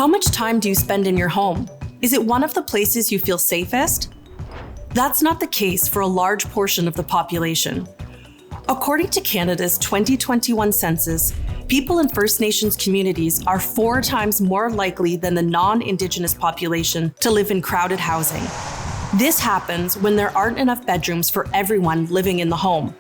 How much time do you spend in your home? Is it one of the places you feel safest? That's not the case for a large portion of the population. According to Canada's 2021 census, people in First Nations communities are 4 times more likely than the non-Indigenous population to live in crowded housing. This happens when there aren't enough bedrooms for everyone living in the home.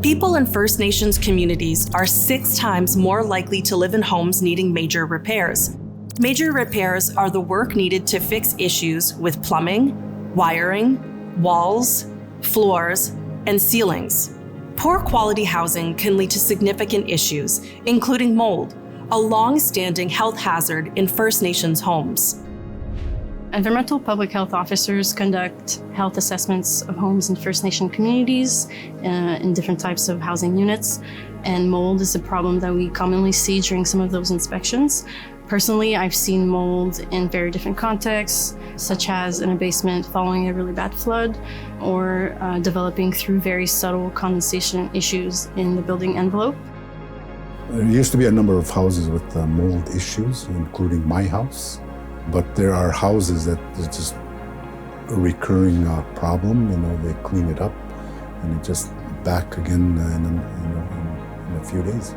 People in First Nations communities are 6 times more likely to live in homes needing major repairs. Major repairs are the work needed to fix issues with plumbing, wiring, walls, floors, and ceilings. Poor quality housing can lead to significant issues, including mold, a long-standing health hazard in First Nations homes. Environmental public health officers conduct health assessments of homes in First Nation communities in different types of housing units, and mold is a problem that we commonly see during some of those inspections. Personally, I've seen mold in very different contexts, such as in a basement following a really bad flood, or developing through very subtle condensation issues in the building envelope. There used to be a number of houses with mold issues, including my house. But there are houses that is just a recurring problem. They clean it up and it just back again in a few days.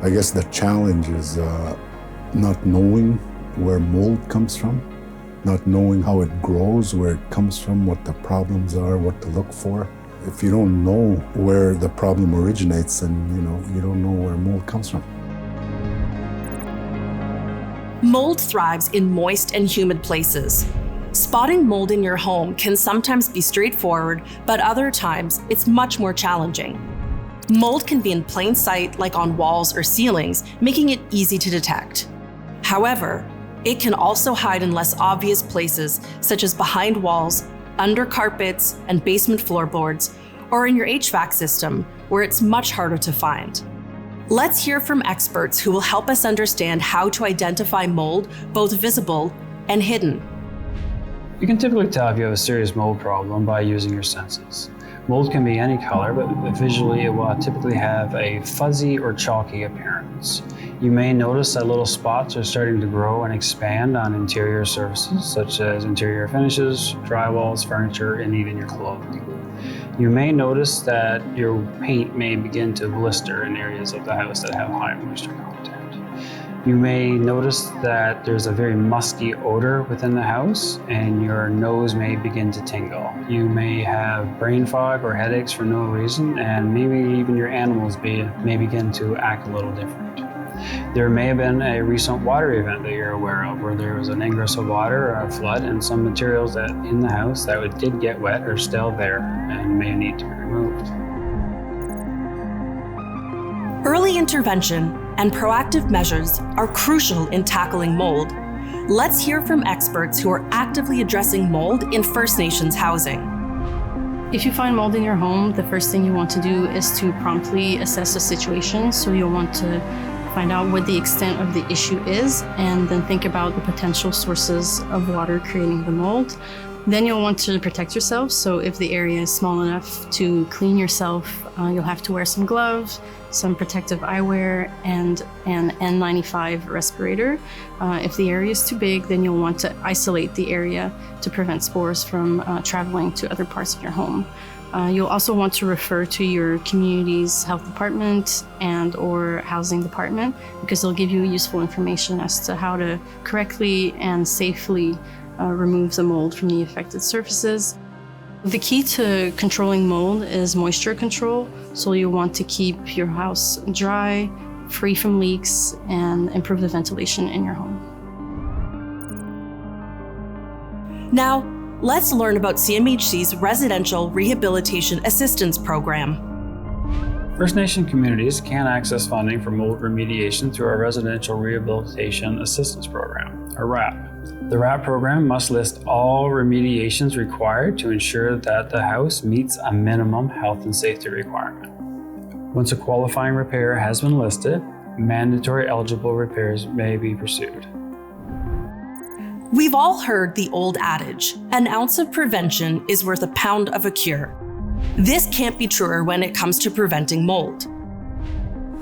I guess the challenge is not knowing where mold comes from, not knowing how it grows, where it comes from, what the problems are, what to look for. If you don't know where the problem originates, then you don't know where mold comes from. Mold thrives in moist and humid places. Spotting mold in your home can sometimes be straightforward, but other times it's much more challenging. Mold can be in plain sight, like on walls or ceilings, making it easy to detect. However, it can also hide in less obvious places, such as behind walls, under carpets and basement floorboards, or in your HVAC system, where it's much harder to find. Let's hear from experts who will help us understand how to identify mold, both visible and hidden. You can typically tell if you have a serious mold problem by using your senses. Mold can be any color, but visually it will typically have a fuzzy or chalky appearance. You may notice that little spots are starting to grow and expand on interior surfaces, such as interior finishes, drywalls, furniture, and even your clothing. You may notice that your paint may begin to blister in areas of the house that have high moisture content. You may notice that there's a very musky odor within the house and your nose may begin to tingle. You may have brain fog or headaches for no reason, and maybe even your animals may begin to act a little different. There may have been a recent water event that you're aware of, where there was an ingress of water or a flood, and some materials that in the house that did get wet are still there and may need to be removed. Early intervention and proactive measures are crucial in tackling mold. Let's hear from experts who are actively addressing mold in First Nations housing. If you find mold in your home, the first thing you want to do is to promptly assess the situation. So you'll want to find out what the extent of the issue is, and then think about the potential sources of water creating the mold. Then you'll want to protect yourself. So if the area is small enough to clean yourself, you'll have to wear some gloves, some protective eyewear, and an N95 respirator. If the area is too big, then you'll want to isolate the area to prevent spores from traveling to other parts of your home. You'll also want to refer to your community's health department and or housing department, because they'll give you useful information as to how to correctly and safely remove the mold from the affected surfaces. The key to controlling mold is moisture control, so you'll want to keep your house dry, free from leaks, and improve the ventilation in your home. Now, let's learn about CMHC's Residential Rehabilitation Assistance Program. First Nation communities can access funding for mold remediation through our Residential Rehabilitation Assistance Program, or RAP. The RAP program must list all remediations required to ensure that the house meets a minimum health and safety requirement. Once a qualifying repair has been listed, mandatory eligible repairs may be pursued. We've all heard the old adage, an ounce of prevention is worth a pound of a cure. This can't be truer when it comes to preventing mold.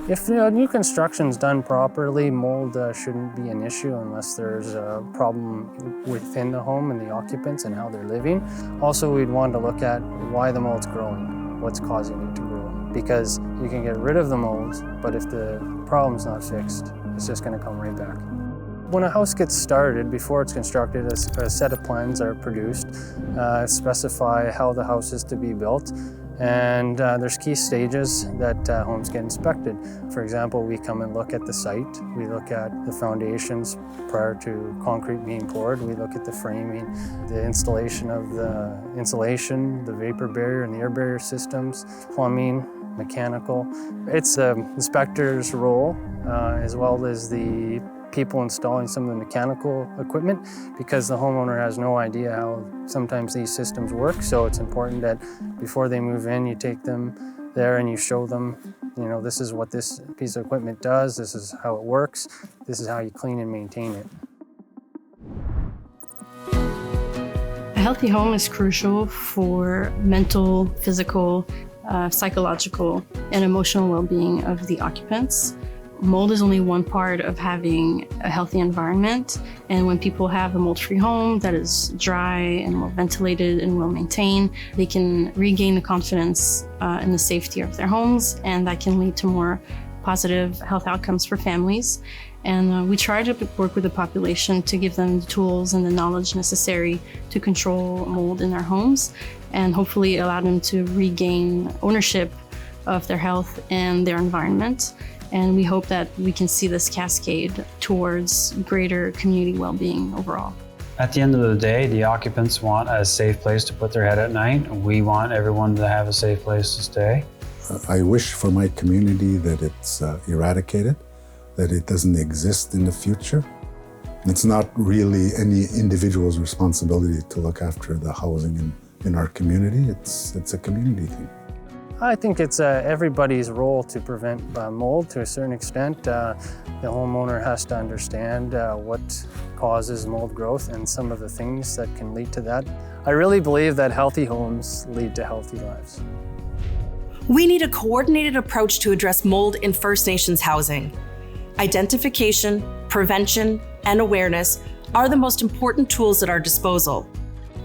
If new construction's done properly, mold shouldn't be an issue unless there's a problem within the home and the occupants and how they're living. Also, we'd want to look at why the mold's growing, what's causing it to grow. Because you can get rid of the mold, but if the problem's not fixed, it's just going to come right back. When a house gets started, before it's constructed, a set of plans are produced, specify how the house is to be built. And there's key stages that homes get inspected. For example, we come and look at the site. We look at the foundations prior to concrete being poured. We look at the framing, the installation of the insulation, the vapor barrier and the air barrier systems, plumbing, mechanical. It's the inspector's role, as well as the people installing some of the mechanical equipment, because the homeowner has no idea how sometimes these systems work. So it's important that before they move in, you take them there and you show them, this is what this piece of equipment does, this is how it works, this is how you clean and maintain it. A healthy home is crucial for mental, physical, psychological, and emotional well-being of the occupants. Mold is only one part of having a healthy environment, and when people have a mold-free home that is dry and well ventilated and well maintained, they can regain the confidence in the safety of their homes, and that can lead to more positive health outcomes for families. And we try to work with the population to give them the tools and the knowledge necessary to control mold in their homes, and hopefully allow them to regain ownership of their health and their environment. And we hope that we can see this cascade towards greater community well-being overall. At the end of the day, the occupants want a safe place to put their head at night. We want everyone to have a safe place to stay. I wish for my community that it's eradicated, that it doesn't exist in the future. It's not really any individual's responsibility to look after the housing in our community. It's a community thing. I think it's everybody's role to prevent mold to a certain extent. The homeowner has to understand what causes mold growth and some of the things that can lead to that. I really believe that healthy homes lead to healthy lives. We need a coordinated approach to address mold in First Nations housing. Identification, prevention, and awareness are the most important tools at our disposal.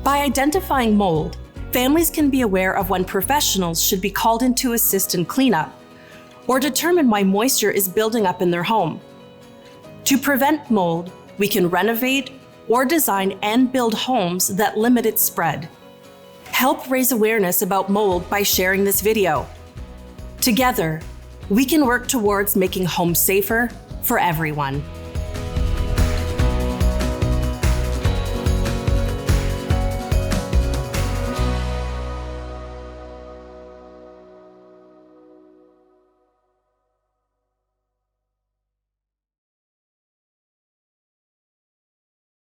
By identifying mold, families can be aware of when professionals should be called in to assist in cleanup, or determine why moisture is building up in their home. To prevent mold, we can renovate or design and build homes that limit its spread. Help raise awareness about mold by sharing this video. Together, we can work towards making homes safer for everyone.